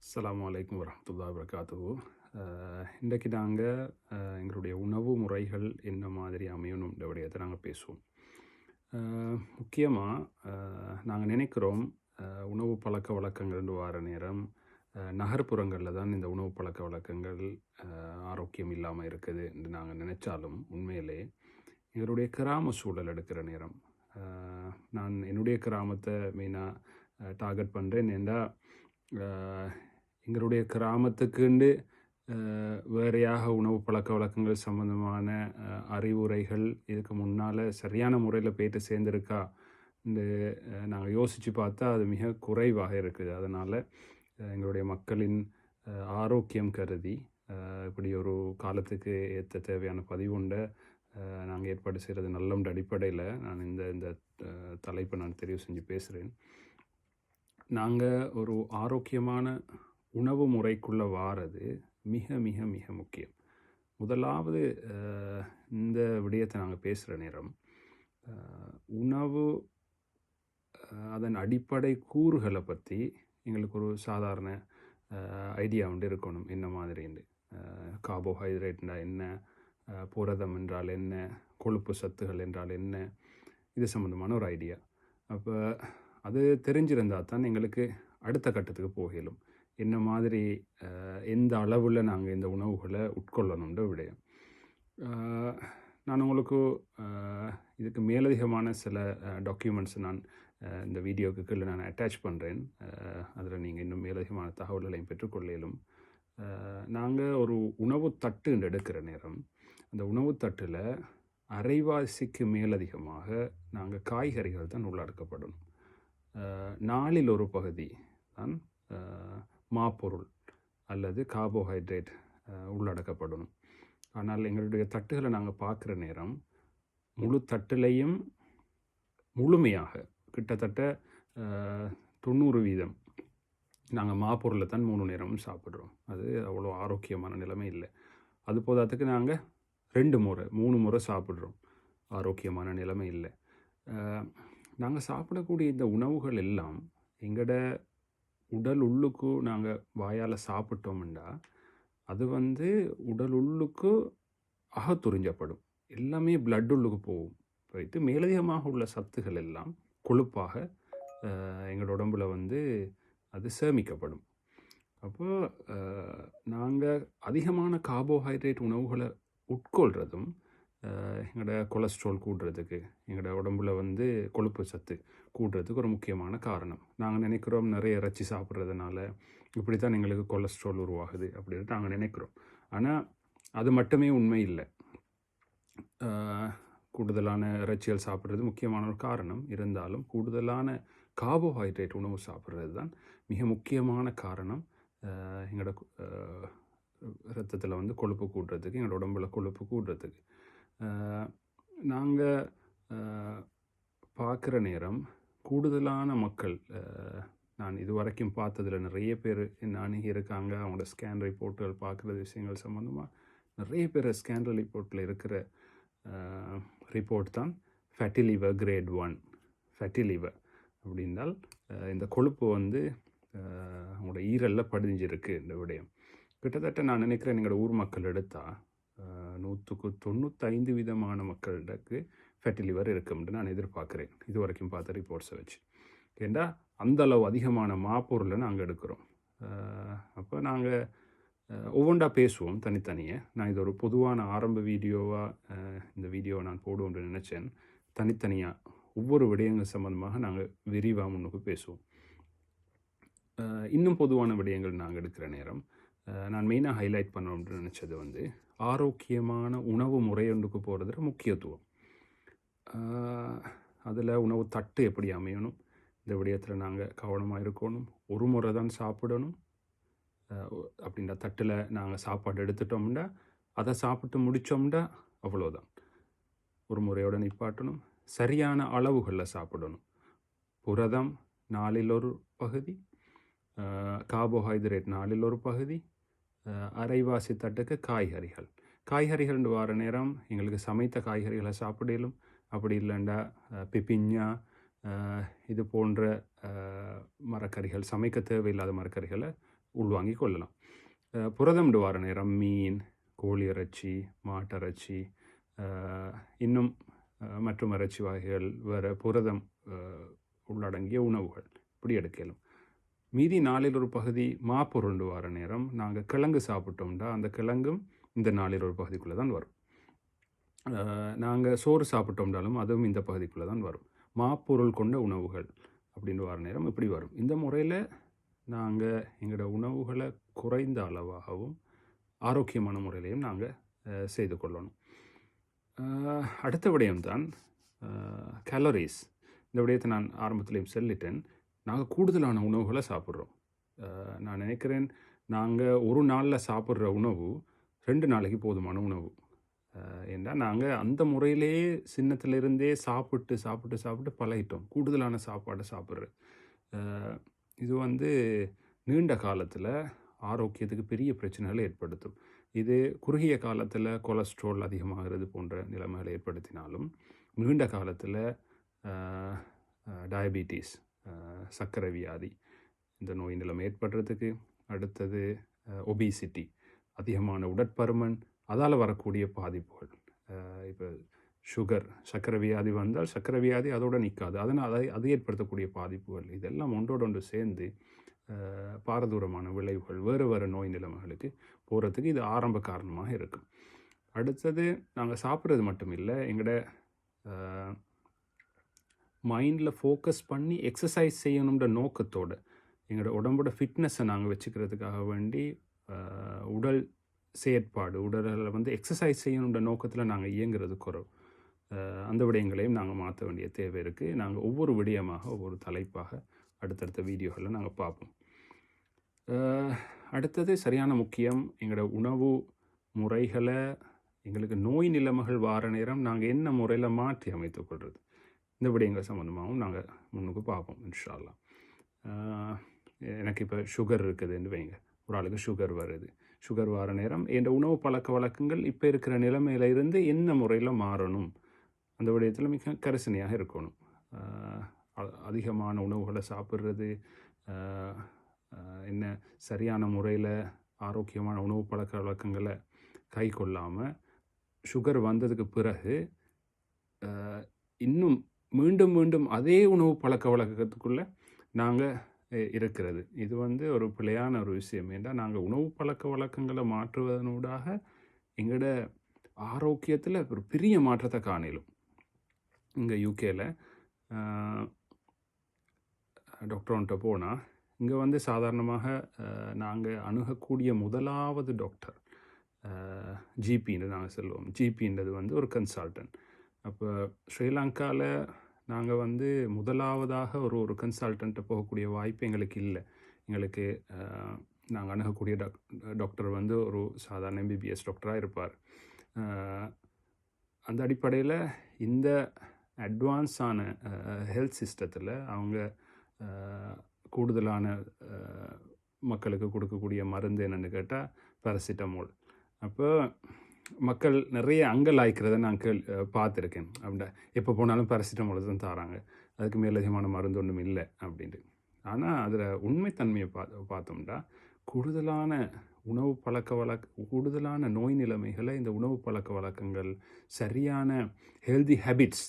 அஸ்ஸலாமு அலைக்கும் வரஹ்மத்துல்லாஹி வபரகாத்துஹு. இன்றைக்கு நாங்கள் எங்களுடைய உணவு முறைகள் என்ன மாதிரி அமையணுன்ற விடயத்தை நாங்கள் பேசுவோம். முக்கியமாக நாங்கள் நினைக்கிறோம் உணவு பழக்க வழக்கங்கள்னு வார நேரம் நகர்ப்புறங்களில் தான் இந்த உணவு பழக்க வழக்கங்கள் ஆரோக்கியம் இல்லாமல் இருக்குது என்று நாங்கள் நினைச்சாலும் உண்மையிலே எங்களுடைய கிராம சூழல் எடுக்கிற நேரம் நான் என்னுடைய கிராமத்தை மெயினாக டார்கெட் பண்ணுறேன். ஏன்னா எங்களுடைய கிராமத்துக்குண்டு வேறையாக உணவு பழக்க வழக்கங்கள் சம்மந்தமான அறிவுரைகள் இதுக்கு முன்னால் சரியான முறையில் போய்ட்டு சேர்ந்துருக்கா இந்த நாங்கள் யோசித்து பார்த்தா அது மிக குறைவாக இருக்குது. அதனால் எங்களுடைய மக்களின் ஆரோக்கியம் கருதி இப்படி ஒரு காலத்துக்கு ஏற்ற தேவையான பதிவுண்டை நாங்கள் ஏற்பாடு செய்கிறது நல்ல அடிப்படையில் நான் இந்த இந்த தலைப்பை நான் தெரிவு செஞ்சு பேசுகிறேன். நாங்கள் ஒரு ஆரோக்கியமான உணவு முறைக்குள்ளே வாரது மிக மிக மிக முக்கியம். முதலாவது இந்த விடயத்தை நாங்கள் பேசுகிற நேரம் உணவு அதன் அடிப்படை கூறுகளை பற்றி எங்களுக்கு ஒரு சாதாரண ஐடியா உண்டு இருக்கணும். என்ன மாதிரின்னு கார்போஹைட்ரேட்னா என்ன, புரதம் என்றால் என்ன, கொழுப்பு சத்துகள் என்றால் என்ன, இது சம்மந்தமான ஒரு ஐடியா. அப்போ அது தெரிஞ்சிருந்தால் தான் எங்களுக்கு அடுத்த கட்டத்துக்கு போகலும் என்ன மாதிரி எந்த அளவில் நாங்கள் இந்த உணவுகளை உட்கொள்ளணுன்ற விடயம். நான் உங்களுக்கு இதுக்கு மேலதிகமான சில டாக்குமெண்ட்ஸ் நான் இந்த வீடியோக்கு கீழே நான் அட்டாச் பண்ணுறேன். அதில் நீங்கள் இன்னும் மேலதிகமான தகவல்களையும் பெற்றுக்கொள்ளும். நாங்கள் ஒரு உணவு தட்டு எடுக்கிற நேரம் அந்த உணவு தட்டில் அரைவாசிக்கு மேலதிகமாக நாங்கள் காய்கறிகள் தான் உள்ளடக்கப்படணும். நாலில் ஒரு பகுதி தான் மாப்பொருள் அல்லது கார்போஹைட்ரேட் உள்ளடக்கப்படணும். ஆனால் எங்களுடைய தட்டுகளை நாங்கள் பார்க்குற நேரம் முழு தட்டிலையும் முழுமையாக கிட்டத்தட்ட 90% நாங்கள் மாப்பொருளை தான் 3 நேரமும் சாப்பிட்றோம். அது அவ்வளோ ஆரோக்கியமான நிலைமை இல்லை. அது போதாத்துக்கு நாங்கள் 2 முறை 3 முறை சாப்பிட்றோம். ஆரோக்கியமான நிலைமை இல்லை. நாங்கள் சாப்பிடக்கூடிய இந்த உணவுகள் எல்லாம் எங்களோட உடல் உள்ளுக்கு நாங்கள் வாயால் சாப்பிட்டோம்னா அது உடல் உள்ளுக்கு அகத்துறிஞ்சப்படும். எல்லாமே பிளட் உள்ளுக்கு போகும். போயிட்டு மேலதிகமாக உள்ள சத்துகள் எல்லாம் கொழுப்பாக எங்களோட உடம்புல அது சேமிக்கப்படும். அப்போ நாங்கள் அதிகமான கார்போஹைட்ரேட் உணவுகளை உட்கொள்கிறதும் எங்களோட கொலஸ்ட்ரால் கூடுறதுக்கு, எங்களோட உடம்புல கொழுப்பு சத்து கூடுறதுக்கு ஒரு முக்கியமான காரணம். நாங்கள் நினைக்கிறோம் நிறைய இறைச்சி சாப்பிட்றதுனால இப்படி தான் எங்களுக்கு கொலஸ்ட்ரால் உருவாகுது அப்படின்னு நாங்கள் நினைக்கிறோம். ஆனால் அது மட்டுமே உண்மை இல்லை. கூடுதலான இறைச்சிகள் சாப்பிட்றது முக்கியமான ஒரு காரணம் இருந்தாலும் கூடுதலான கார்போஹைட்ரேட் உணவு சாப்பிட்றது தான் மிக முக்கியமான காரணம். எங்களோட இரத்தத்தில் கொழுப்பு கூடுறதுக்கு, எங்களோட உடம்புல கொழுப்பு கூடுறதுக்கு. நாங்கள் பார்க்குற நேரம் கூடுதலான மக்கள் நான் இது வரைக்கும் பார்த்ததில் நிறைய பேர் என்ன அணுகி இருக்காங்க. அவங்களோட ஸ்கேன் ரிப்போர்ட்டுகள் பார்க்குற விஷயங்கள் சம்மந்தமாக நிறைய பேர் ஸ்கேன் ரிப்போர்ட்டில் இருக்கிற ரிப்போர்ட் தான் fatty liver great 1. Fatty liver அப்படின்னால் இந்த கொழுப்பு அவங்களோட ஈரலில் படிஞ்சிருக்கு. இந்த விடயம் கிட்டத்தட்ட நான் நினைக்கிறேன் எங்களோட ஊர் மக்கள் எடுத்தால் 195% மக்களுக்கு ஃபேட்டி லிவர் இருக்கும்னு நான் எதிர்பார்க்குறேன் இது வரைக்கும் பார்த்த ரிப்போர்ட்ஸை வச்சு. ஏன்னா அந்தளவு அதிகமான மாப்பொருளை நாங்கள் எடுக்கிறோம். அப்போ நாங்கள் ஒவ்வொன்றா பேசுவோம் தனித்தனியே. நான் இது ஒரு பொதுவான ஆரம்ப வீடியோவாக இந்த வீடியோவை நான் போடுவோம்னு நினச்சேன். தனித்தனியாக ஒவ்வொரு விடயங்கள் சம்மந்தமாக நாங்கள் விரிவாக முன்னுக்கு பேசுவோம். இன்னும் பொதுவான விடயங்கள் நாங்கள் எடுக்கிற நேரம் நான் மெயினாக ஹைலைட் பண்ணணும்னு நினச்சது ஆரோக்கியமான உணவு முறையொன்றுக்கு போகிறதுல முக்கியத்துவம். அதில் உணவு தட்டு எப்படி அமையணும், இந்த விடயத்தில் நாங்கள் கவனமாக இருக்கணும். ஒரு முறை தான் சாப்பிடணும். அப்படின்ற தட்டில் நாங்கள் சாப்பாடு எடுத்துட்டோம்னா அதை சாப்பிட்டு முடித்தோம்னா அவ்வளோதான். ஒரு முறையோடு நிப்பாட்டணும். சரியான அளவுகளில் சாப்பிடணும். புரதம் 4ல் ஒரு பகுதி, கார்போஹைட்ரேட் 4ல் ஒரு பகுதி, அரைவாசி தட்டுக்கு காய்கறிகள் வார நேரம் எங்களுக்கு சமைத்த காய்கறிகளை சாப்பிடலும். அப்படி இல்லைண்டா பிப்பிஞ்சா இது போன்ற மரக்கறிகள், சமைக்க தேவையில்லாத மரக்கறிகளை உள்வாங்கிக் கொள்ளலாம். புரதம் வார நேரம் மீன், கோழி இறைச்சி, மாட்டிறைச்சி, இன்னும் மற்றும் இறைச்சி வகைகள், வேறு புரதம் உள்ளடங்கிய உணவுகள் இப்படி எடுக்கலாம். மீதி 4 ஒரு பகுதி மாப்பொருண்டு வார நேரம் நாங்கள் கிழங்கு சாப்பிட்டோம்னா அந்த கிழங்கும் இந்த 4 ஒரு பகுதிக்குள்ளே தான் வரும். நாங்கள் சோறு சாப்பிட்டோம்னாலும் அதுவும் இந்த பகுதிக்குள்ளே தான் வரும். மாப்பொருள் கொண்ட உணவுகள் அப்படின்னு வார நேரம் இப்படி வரும். இந்த முறையில் நாங்கள் எங்களோட உணவுகளை குறைந்த அளவாகவும் ஆரோக்கியமான முறையிலையும் நாங்கள் செய்து கொள்ளணும். அடுத்த விடயம்தான் கேலரிஸ். இந்த விடயத்தை நான் ஆரம்பத்திலையும் சொல்லிட்டேன். நாங்கள் கூடுதலான உணவுகளை சாப்பிட்றோம். நான் நினைக்கிறேன் நாங்கள் ஒரு நாளில் சாப்பிட்ற உணவு 2 நாளைக்கு போதுமான உணவு. ஏன்னா நாங்கள் அந்த முறையிலேயே சின்னத்திலிருந்தே சாப்பிட்டு பழகிட்டோம். கூடுதலான சாப்பாடை சாப்பிட்றது. இது வந்து நீண்ட காலத்தில் ஆரோக்கியத்துக்கு பெரிய பிரச்சனைகளை ஏற்படுத்தும். இது குறுகிய காலத்தில் கொலஸ்ட்ரால் அதிகமாகிறது போன்ற நிலைமைகளை ஏற்படுத்தினாலும் நீண்ட காலத்தில் டயபெட்டிஸ், சர்க்கரை வியாதி இந்த நோய் நிலைமை ஏற்படுறதுக்கு, அடுத்தது ஒபிசிட்டி, அதிகமான உடற்பருமன், அதால் வரக்கூடிய பாதிப்புகள். இப்போ சுகர், சர்க்கரை வியாதி வந்தால் சர்க்கரை வியாதி அதோடு நிற்காது. அதனால் அது ஏற்படுத்தக்கூடிய பாதிப்புகள் இதெல்லாம் ஒன்றோடொன்று சேர்ந்து பாரதூரமான விளைவுகள், வேறு நோய் நிலைமைகளுக்கு போகிறதுக்கு இது ஆரம்ப காரணமாக இருக்கும். அடுத்தது நாங்கள் சாப்பிட்றது மட்டும் இல்லை, எங்களோட மைண்டில் ஃபோக்கஸ் பண்ணி எக்ஸசைஸ் செய்யணுன்ற நோக்கத்தோடு எங்களோட உடம்போட ஃபிட்னஸை நாங்கள் வச்சுக்கிறதுக்காக வேண்டி உடல் செயற்பாடு, உடலில் வந்து எக்ஸசைஸ் செய்யணுன்ற நோக்கத்தில் நாங்கள் இயங்குறது குறைவு. அந்த விடயங்களையும் நாங்கள் மாற்ற வேண்டிய தேவை இருக்குது. நாங்கள் ஒவ்வொரு விடயமாக ஒவ்வொரு தலைப்பாக அடுத்தடுத்த வீடியோகளில் நாங்கள் பார்ப்போம். அடுத்தது சரியான முக்கியம், எங்களோட உணவு முறைகளை எங்களுக்கு நோய் நிலைமைகள் வார நேரம் நாங்கள் என்ன முறையில் மாற்றி அமைத்துக் கொள்வது, இந்த விடயங்கள் சம்மந்தமாகவும் நாங்கள் முன்னுக்கு பார்ப்போம் இன்ஷா அல்லாஹ். எனக்கு இப்போ சுகர் இருக்குதுன்னு வைங்க, ஒரு ஆளுக்கு சுகர் வருது. சுகர் வார நேரம் என் உணவு பழக்க வழக்கங்கள் இப்போ இருக்கிற நிலைமையில இருந்து என்ன முறையில் மாறணும், அந்த விடயத்தில் மிக கரிசனையாக இருக்கணும். அதிகமான உணவுகளை சாப்பிட்றது, என்ன சரியான முறையில் ஆரோக்கியமான உணவு பழக்க வழக்கங்களை கை கொள்ளாமல் சுகர் வந்ததுக்கு பிறகு இன்னும் மீண்டும் அதே உணவு பழக்க வழக்கத்துக்குள்ளே நாங்கள் இருக்கிறது. இது வந்து ஒரு பிழையான ஒரு விஷயம். ஏன்னா நாங்கள் உணவு பழக்க வழக்கங்களை மாற்றுவதனூடாக எங்களோட ஆரோக்கியத்தில் ஒரு பெரிய மாற்றத்தை காணலும். இங்கே யூகேல டாக்டர்கிட்ட போனால் இங்கே வந்து சாதாரணமாக நாங்கள் அணுகக்கூடிய முதலாவது டாக்டர் ஜிபின்னு நாங்கள் சொல்லுவோம். ஜிபின்றது வந்து ஒரு கன்சல்டன்ட். அப்போ ஸ்ரீலங்காவில் நாங்கள் வந்து முதலாவதாக ஒரு கன்சல்டண்ட்டை போகக்கூடிய வாய்ப்பு எங்களுக்கு இல்லை. எங்களுக்கு நாங்கள் அணுகக்கூடிய டாக்டர் வந்து ஒரு சாதாரண எம்பிபிஎஸ் டாக்டராக இருப்பார். அந்த அடிப்படையில் இந்த அட்வான்ஸான ஹெல்த் சிஸ்டத்தில் அவங்க கூடுதலான மக்களுக்கு கொடுக்கக்கூடிய மருந்து என்னென்னு கேட்டால் பாராசிட்டமால். அப்போ மக்கள் நிறைய அங்கலாய்க்கிறத நான் பார்த்துருக்கேன். அப்படின்டா எப்போ போனாலும் பாராசிட்டமால் தான் தராங்க, அதுக்கு மேலதிகமான மருந்து ஒன்றும் இல்லை அப்படின்ட்டு. ஆனால் அதில் உண்மைத்தன்மையை பார்த்தோம்னா கூடுதலான உணவு கூடுதலான நோய் நிலைமைகளை இந்த உணவு பழக்க வழக்கங்கள், சரியான ஹெல்தி ஹேபிட்ஸ்,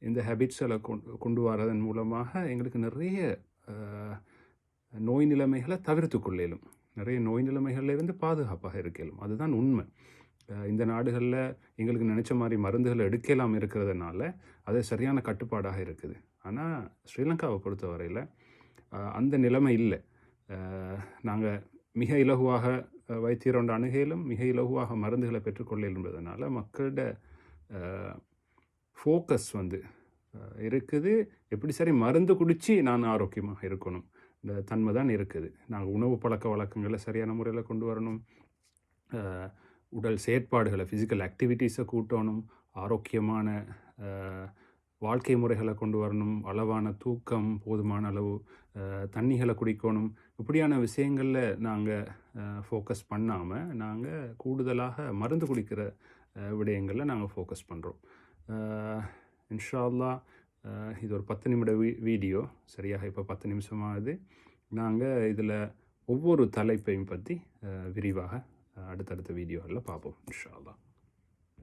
இந்த ஹேபிட்ஸில் கொண்டு வரதன் மூலமாக எங்களுக்கு நிறைய நோய் நிலைமைகளை தவிர்த்து கொள்ளலும், நிறைய நோய் நிலைமைகளிலிருந்து பாதுகாப்பாக இருக்கலும். அதுதான் உண்மை. இந்த நாடுகளில் எங்களுக்கு நினச்ச மாதிரி மருந்துகளை எடுக்கலாம் இருக்கிறதுனால அது சரியான கட்டுப்பாடாக இருக்குது. ஆனால் ஸ்ரீலங்காவை பொறுத்த வரையில் அந்த நிலைமை இல்லை. நாங்கள் மிக இலகுவாக வைத்தியரோட அணுகையிலும் மிக இலகுவாக மருந்துகளை பெற்றுக்கொள்ள என்பதனால மக்களோட ஃபோக்கஸ் வந்து இருக்குது, எப்படி சரி மருந்து குடித்து நான் ஆரோக்கியமாக இருக்கணும், இந்த தன்மை தான் இருக்குது. நாங்கள் உணவு பழக்க வழக்கங்களை சரியான முறையில் கொண்டு வரணும், உடல் செயற்பாடுகளை ஃபிசிக்கல் ஆக்டிவிட்டீஸை கூட்டணும், ஆரோக்கியமான வாழ்க்கை முறைகளை கொண்டு வரணும், அளவான தூக்கம், போதுமான அளவு தண்ணிகளை குடிக்கணும். இப்படியான விஷயங்களில் நாங்கள் ஃபோக்கஸ் பண்ணாமல் நாங்கள் கூடுதலாக மருந்து குடிக்கிற விடயங்களில் நாங்கள் ஃபோக்கஸ் பண்ணுறோம். இன்ஷா அல்லாஹ் இது ஒரு 10 நிமிட வீடியோ, சரியாக இப்போ 10 நிமிஷமாகுது. நாங்கள் இதில் ஒவ்வொரு தலைப்பையும் பற்றி விரிவாக அடுத்தடுத்த வீடியோகளில் பார்ப்போம் இன்ஷா அல்லாஹ்.